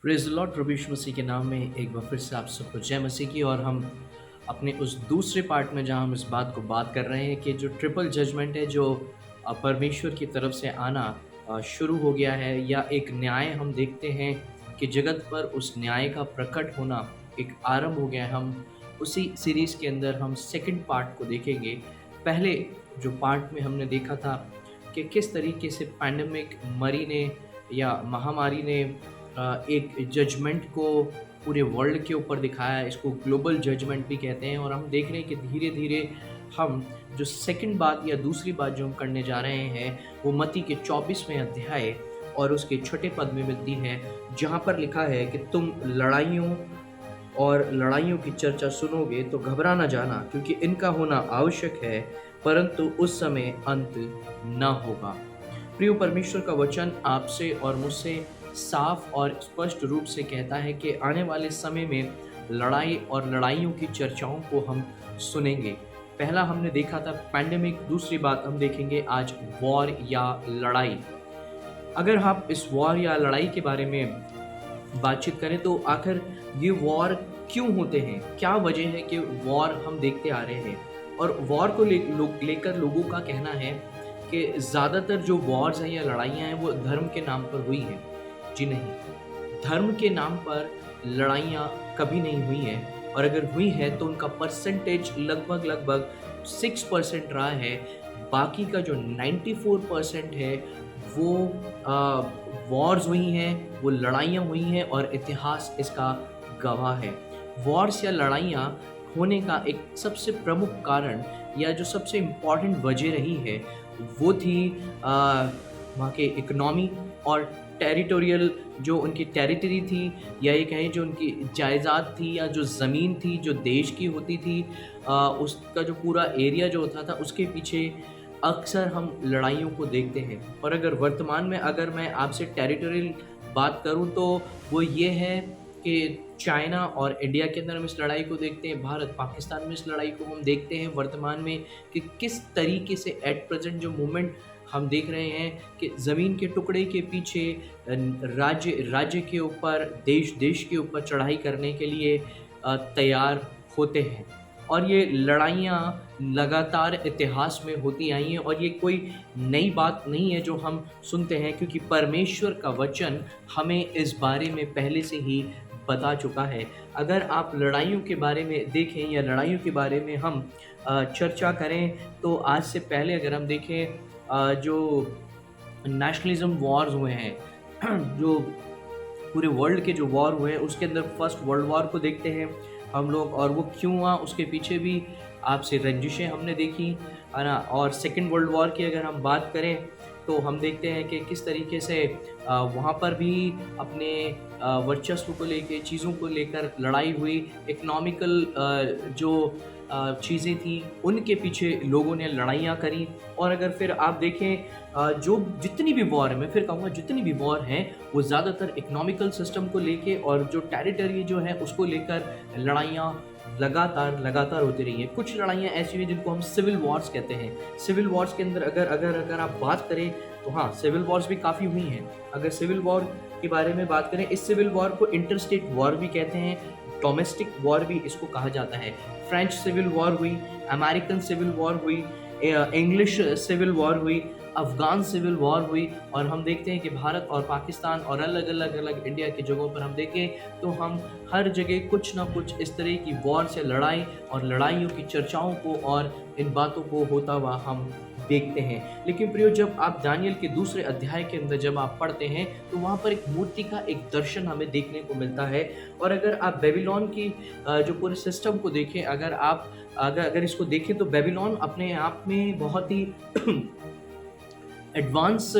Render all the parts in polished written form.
Praise the Lord प्रभु यीशु मसीह के नाम में एक बार फिर से आप सबको जय मसीह की। और हम अपने उस दूसरे पार्ट में जहाँ हम इस बात को बात कर रहे हैं कि जो ट्रिपल जजमेंट है जो परमेश्वर की तरफ से आना शुरू हो गया है, या एक न्याय हम देखते हैं कि जगत पर उस न्याय का प्रकट होना एक आरंभ हो गया है। हम उसी सीरीज़ के अंदर हम सेकंड पार्ट को देखेंगे। पहले जो पार्ट में हमने देखा था कि किस तरीके से पैंडेमिक मरी ने या महामारी ने एक जजमेंट को पूरे वर्ल्ड के ऊपर दिखाया है। इसको ग्लोबल जजमेंट भी कहते हैं। और हम देख रहे हैं कि धीरे-धीरे हम जो सेकंड बात या दूसरी बात जो हम करने जा रहे हैं, वो मत्ती के 24वें अध्याय और उसके छठे पद में मिलती है, जहाँ पर लिखा है कि तुम लड़ाइयों की चर्चा सुनोगे तो घबरा ना जाना, क्योंकि इनका होना आवश्यक है, परंतु उस समय अंत ना होगा। प्रिय परमेश्वर का वचन आपसे और मुझसे साफ और स्पष्ट रूप से कहता है कि आने वाले समय में लड़ाई और लड़ाइयों की चर्चाओं को हम सुनेंगे। पहला हमने देखा था पैंडेमिक, दूसरी बात हम देखेंगे आज वॉर या लड़ाई। अगर आप इस वॉर या लड़ाई के बारे में बातचीत करें तो आखिर ये वॉर क्यों होते हैं, क्या वजह है कि वॉर हम देखते आ रहे हैं। और वॉर को लेकर लोगों का कहना है कि ज़्यादातर जो वॉर्स हैं या लड़ाइयाँ हैं वो धर्म के नाम पर हुई हैं। जी नहीं, धर्म के नाम पर लड़ाइयाँ कभी नहीं हुई हैं, और अगर हुई है तो उनका परसेंटेज लगभग 6% रहा है। बाकी का जो 94% है वो वॉर्स हुई हैं, वो लड़ाइयाँ हुई हैं, और इतिहास इसका गवाह है। वॉर्स या लड़ाइयाँ होने का एक सबसे प्रमुख कारण या जो सबसे इम्पॉर्टेंट वजह रही है वो थी वहाँ के इकोनॉमी और टेरिटोरियल, जो उनकी टेरिटरी थी, या ये कहें जो उनकी जायदाद थी या जो ज़मीन थी जो देश की होती थी, उसका जो पूरा एरिया जो होता था उसके पीछे अक्सर हम लड़ाइयों को देखते हैं। और अगर वर्तमान में अगर मैं आपसे टेरिटोरियल बात करूं तो वो ये है कि चाइना और इंडिया के अंदर हम इस लड़ाई को देखते हैं, भारत पाकिस्तान में इस लड़ाई को हम देखते हैं वर्तमान में कि किस तरीके से एट प्रेजेंट जो मूवमेंट हम देख रहे हैं कि ज़मीन के टुकड़े के पीछे राज्य के ऊपर, देश के ऊपर चढ़ाई करने के लिए तैयार होते हैं। और ये लड़ाइयाँ लगातार इतिहास में होती आई हैं, और ये कोई नई बात नहीं है जो हम सुनते हैं, क्योंकि परमेश्वर का वचन हमें इस बारे में पहले से ही बता चुका है। अगर आप लड़ाइयों के बारे में देखें या लड़ाइयों के बारे में हम चर्चा करें तो आज से पहले अगर हम देखें जो नेशनलिज्म वॉर्स हुए हैं जो पूरे वर्ल्ड के जो वॉर हुए हैं उसके अंदर फर्स्ट वर्ल्ड वॉर को देखते हैं हम लोग, और वो क्यों हुआ उसके पीछे भी आपसे रंजिशें हमने देखी, है ना। और सेकेंड वर्ल्ड वॉर की अगर हम बात करें तो हम देखते हैं कि किस तरीके से वहाँ पर भी अपने वर्चस्व को लेके, चीज़ों को लेकर लड़ाई हुई। इकोनॉमिकल जो चीज़ें थी उनके पीछे लोगों ने लड़ाइयाँ करी। और अगर फिर आप देखें जो जितनी भी वॉर है, मैं फिर कहूँगा जितनी भी वॉर हैं वो ज़्यादातर इकोनॉमिकल सिस्टम को लेके और जो टेरिटरी जो है उसको लेकर लड़ाइयाँ लगातार होती रही है। कुछ लड़ाइयाँ ऐसी हुई जिनको हम सिविल वॉर्स कहते हैं। सिविल वॉर्स के अंदर अगर आप बात करें तो हाँ, सिविल वॉर्स भी काफ़ी हुई हैं। अगर सिविल वॉर के बारे में बात करें, इस सिविल वॉर को इंटरस्टेट वॉर भी कहते हैं, डोमेस्टिक वॉर भी इसको कहा जाता है। फ्रेंच सिविल वॉर हुई, अमेरिकन सिविल वॉर हुई, इंग्लिश सिविल वॉर हुई, अफ़गान सिविल वॉर हुई। और हम देखते हैं कि भारत और पाकिस्तान और अलग इंडिया की जगहों पर हम देखें तो हम हर जगह कुछ ना कुछ इस तरह की वॉर से लड़ाई और लड़ाइयों की चर्चाओं को और इन बातों को होता हुआ हम देखते हैं। लेकिन प्रियो, जब आप दानियल के दूसरे अध्याय के अंदर जब आप पढ़ते हैं तो वहाँ पर एक मूर्ति का एक दर्शन हमें देखने को मिलता है। और अगर आप बेबीलोन की जो पूरे सिस्टम को देखें, अगर इसको देखें तो बेबीलोन अपने आप में बहुत ही एडवांस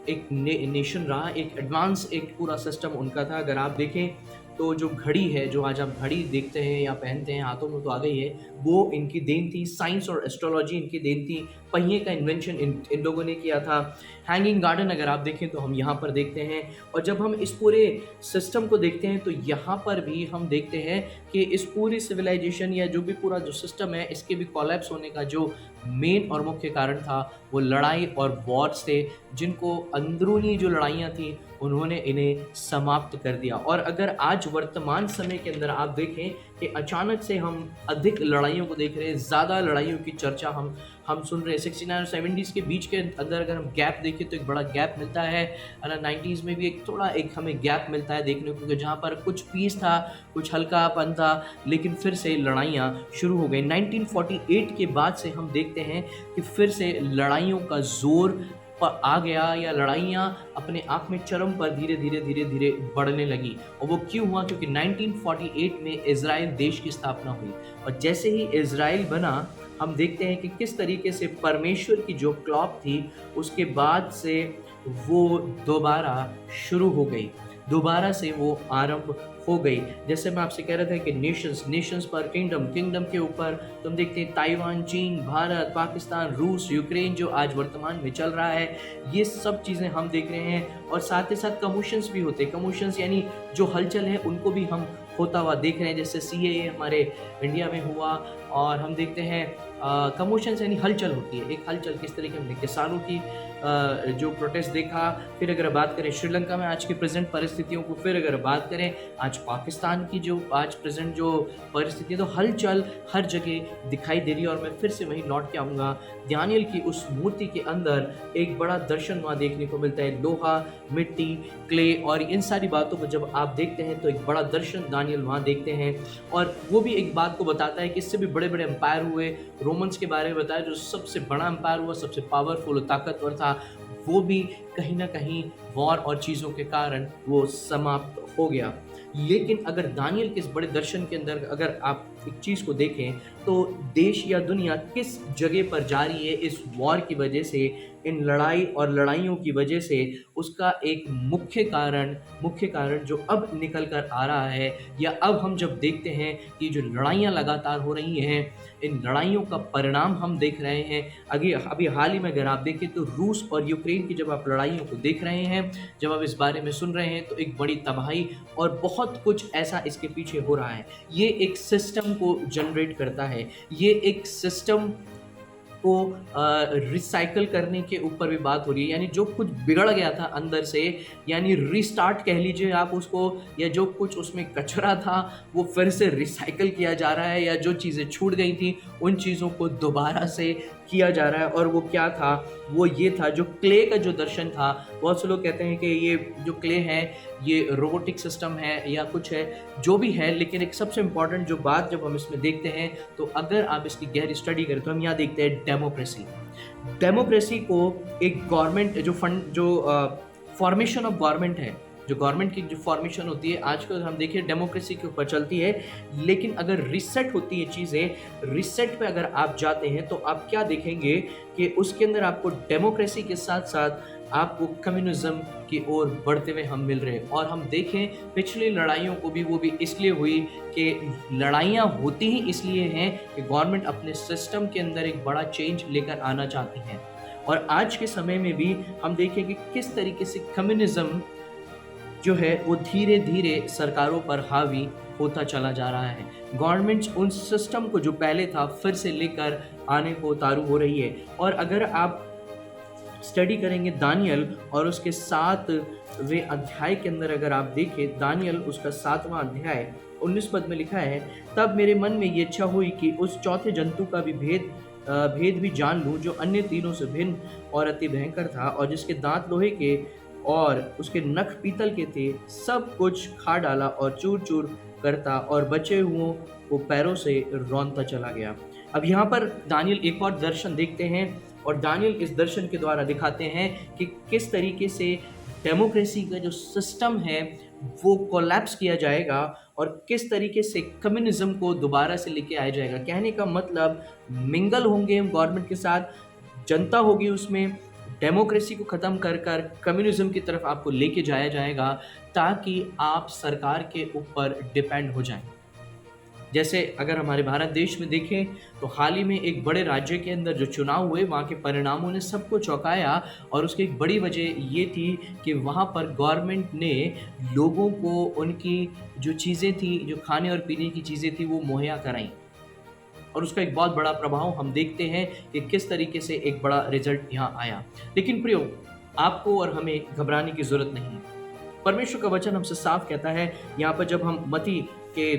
एक नेशन रहा, एक एडवांस एक पूरा सिस्टम उनका था। अगर आप देखें तो जो घड़ी है, जो आज आप घड़ी देखते हैं या पहनते हैं हाथों में तो आ गई है, वो इनकी देन थी। साइंस और एस्ट्रोलॉजी इनकी देन थी। पहिए का इन्वेंशन इन लोगों ने किया था। हैंगिंग गार्डन अगर आप देखें तो हम यहाँ पर देखते हैं। और जब हम इस पूरे सिस्टम को देखते हैं तो यहाँ पर भी हम देखते हैं कि इस पूरी सिविलाइजेशन या जो भी पूरा जो सिस्टम है इसके भी कोलैप्स होने का जो मेन और मुख्य कारण था वो लड़ाई और वॉर्स थे, जिनको अंदरूनी जो लड़ाइयाँ थी उन्होंने इन्हें समाप्त कर दिया। और अगर आज वर्तमान समय के अंदर आप देखें कि अचानक से हम अधिक लड़ाइयों को देख रहे हैं, ज़्यादा लड़ाइयों की चर्चा हम सुन रहे हैं। 69 और 70s के बीच के अंदर अगर हम गैप देखें तो एक बड़ा गैप मिलता है। 90s में भी एक थोड़ा एक हमें गैप मिलता है देखने को, कि जहाँ पर कुछ पीस था, कुछ हल्कापन था, लेकिन फिर से लड़ाइयाँ शुरू हो गई। 1948 के बाद से हम देखते हैं कि फिर से लड़ाइयों का ज़ोर आ गया, या लड़ाइयाँ अपने आप में चरम पर धीरे धीरे बढ़ने लगी। और वो क्यों हुआ? क्योंकि 1948 में इज़राइल देश की स्थापना हुई, और जैसे ही इज़राइल बना, हम देखते हैं कि किस तरीके से परमेश्वर की जो क्लॉक थी, उसके बाद से वो दोबारा शुरू हो गई, दोबारा से वो आरंभ हो गई। जैसे मैं आपसे कह रहा था कि नेशंस पर किंगडम, किंगडम के ऊपर तुम देखते हैं ताइवान, चीन, भारत, पाकिस्तान, रूस, यूक्रेन जो आज वर्तमान में चल रहा है, ये सब चीज़ें हम देख रहे हैं। और साथ ही साथ कमोशंस भी होते हैं। कमोशंस यानी जो हलचल है उनको भी हम होता हुआ देख रहे हैं। जैसे सीएए हमारे इंडिया में हुआ, और हम देखते हैं कमोशंस यानी हलचल होती है। एक हलचल किस तरीके हमने किसानों की जो प्रोटेस्ट देखा। फिर अगर बात करें श्रीलंका में आज की प्रेजेंट परिस्थितियों को, फिर अगर बात करें आज पाकिस्तान की जो आज प्रेजेंट जो परिस्थिति है, तो हलचल हर जगह दिखाई दे रही है। और मैं फिर से वहीं लौट के आऊँगा, दानियेल की उस मूर्ति के अंदर एक बड़ा दर्शन वहाँ देखने को मिलता है। लोहा, मिट्टी, क्ले, और इन सारी बातों को जब आप देखते हैं तो एक बड़ा दर्शन दानियेल वहाँ देखते हैं। और वो भी एक बात को बताता है कि इससे भी बड़े बड़े एम्पायर हुए। रोमन्स के बारे में बताया, जो सबसे बड़ा एम्पायर हुआ, सबसे पावरफुल और ताकतवर था, वो भी कहीं ना कहीं वॉर और चीज़ों के कारण वो समाप्त हो गया। लेकिन अगर दानियेल के इस बड़े दर्शन के अंदर अगर आप एक चीज़ को देखें, तो देश या दुनिया किस जगह पर जा रही है इस वॉर की वजह से, इन लड़ाई और लड़ाइयों की वजह से, उसका एक मुख्य कारण जो अब निकल कर आ रहा है, या अब हम जब देखते हैं कि जो लड़ाइयाँ लगातार हो रही हैं, इन लड़ाइयों का परिणाम हम देख रहे हैं। अभी हाल ही में अगर आप देखें तो रूस और यूक्रेन की जब आप लड़ाइयों को देख रहे हैं, जब आप इस बारे में सुन रहे हैं, तो एक बड़ी तबाही और बहुत कुछ ऐसा इसके पीछे हो रहा है। ये एक सिस्टम को जनरेट करता है, ये एक सिस्टम को रिसाइकल करने के ऊपर भी बात हो रही है। यानी जो कुछ बिगड़ गया था अंदर से, यानी रीस्टार्ट कह लीजिए आप उसको, या जो कुछ उसमें कचरा था वो फिर से रिसाइकल किया जा रहा है, या जो चीज़ें छूट गई थी उन चीज़ों को दोबारा से किया जा रहा है। और वो क्या था? वो ये था, जो क्ले का जो दर्शन था, बहुत से लोग कहते हैं कि ये जो क्ले है ये रोबोटिक सिस्टम है या कुछ है, जो भी है, लेकिन एक सबसे इम्पॉर्टेंट जो बात जब हम इसमें देखते हैं, तो अगर आप इसकी गहरी स्टडी करें तो हम यहाँ देखते हैं डेमोक्रेसी को एक गवर्नमेंट जो फॉर्मेशन ऑफ गवर्नमेंट है, जो गवर्नमेंट की जो फॉर्मेशन होती है, आजकल हम देखिए डेमोक्रेसी के ऊपर चलती है। लेकिन अगर रिसेट होती है चीज़ें, रिसेट पे अगर आप जाते हैं तो आप क्या देखेंगे कि उसके अंदर आपको डेमोक्रेसी के साथ साथ आपको कम्युनिज्म की ओर बढ़ते हुए हम मिल रहे हैं। और हम देखें पिछली लड़ाइयों को भी, वो भी इसलिए हुई कि लड़ाइयाँ होती ही इसलिए हैं कि गवर्नमेंट अपने सिस्टम के अंदर एक बड़ा चेंज लेकर आना चाहती है। और आज के समय में भी हम देखें कि किस तरीके से कम्युनिज्म जो है वो धीरे धीरे सरकारों पर हावी होता चला जा रहा है। गवर्नमेंट्स उन सिस्टम को जो पहले था फिर से लेकर आने को उतारू हो रही है। और अगर आप स्टडी करेंगे दानियल और उसके 7वें अध्याय के अंदर अगर आप देखें, दानियल उसका 7वां अध्याय 19 पद में लिखा है, तब मेरे मन में ये इच्छा हुई कि उस चौथे जंतु का भी भेद भी जान लूं, जो अन्य तीनों से भिन्न और अति भयंकर था, और जिसके दांत लोहे के और उसके नख पीतल के थे। सब कुछ खा डाला और चूर चूर करता और बचे हुओं को पैरों से रौंदता चला गया। अब यहाँ पर दानियल एक और दर्शन देखते हैं, और दानियल इस दर्शन के द्वारा दिखाते हैं कि किस तरीके से डेमोक्रेसी का जो सिस्टम है वो कोलैप्स किया जाएगा, और किस तरीके से कम्युनिज्म को दोबारा से लेके आया जाएगा। कहने का मतलब, मिंगल होंगे हम गवर्नमेंट के साथ, जनता होगी उसमें, डेमोक्रेसी को ख़त्म कर कर कम्युनिज्म की तरफ आपको लेके जाया जाएगा, ताकि आप सरकार के ऊपर डिपेंड हो जाएं। जैसे अगर हमारे भारत देश में देखें तो हाल ही में एक बड़े राज्य के अंदर जो चुनाव हुए, वहाँ के परिणामों ने सबको चौंकाया, और उसकी एक बड़ी वजह ये थी कि वहाँ पर गवर्नमेंट ने लोगों को उनकी जो चीज़ें थी, जो खाने और पीने की चीज़ें थी, वो मुहैया कराई, और उसका एक बहुत बड़ा प्रभाव हम देखते हैं कि किस तरीके से एक बड़ा रिजल्ट यहाँ आया। लेकिन प्रियो, आपको और हमें घबराने की ज़रूरत नहीं है। परमेश्वर का वचन हमसे साफ कहता है यहाँ पर, जब हम मत्ती के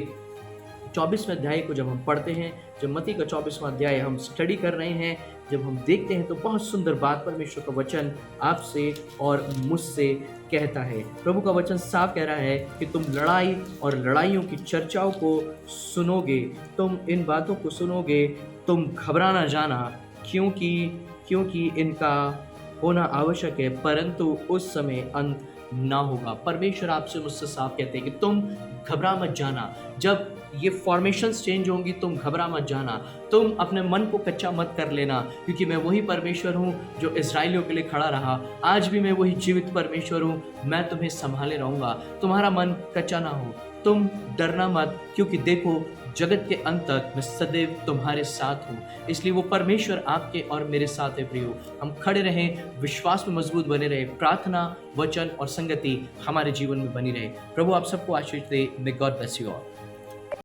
24वें अध्याय को जब हम पढ़ते हैं, जब मत्ती का 24वां अध्याय हम स्टडी कर रहे हैं, जब हम देखते हैं, तो बहुत सुंदर बात परमेश्वर का वचन आपसे और मुझसे कहता है। प्रभु का वचन साफ कह रहा है कि तुम लड़ाई और लड़ाइयों की चर्चाओं को सुनोगे, तुम इन बातों को सुनोगे, तुम घबरा ना जाना, क्योंकि क्योंकि इनका होना आवश्यक है, परंतु उस समय अंत ना होगा। परमेश्वर आपसे मुझसे साफ कहते हैं कि तुम घबरा मत जाना। जब ये फॉर्मेशंस चेंज होंगी, तुम घबरा मत जाना, तुम अपने मन को कच्चा मत कर लेना, क्योंकि मैं वही परमेश्वर हूँ जो इस्राएलियों के लिए खड़ा रहा। आज भी मैं वही जीवित परमेश्वर हूँ, मैं तुम्हें संभाले रहूँगा। तुम्हारा मन कच्चा ना हो, तुम डरना मत, क्योंकि देखो जगत के अंत तक मैं सदैव तुम्हारे साथ हूँ। इसलिए वो परमेश्वर आपके और मेरे साथ है। प्रियो, हम खड़े रहें, विश्वास में मजबूत बने रहे, प्रार्थना, वचन और संगति हमारे जीवन में बनी रहे। प्रभु आप सबको आशीष दे। May God bless you all.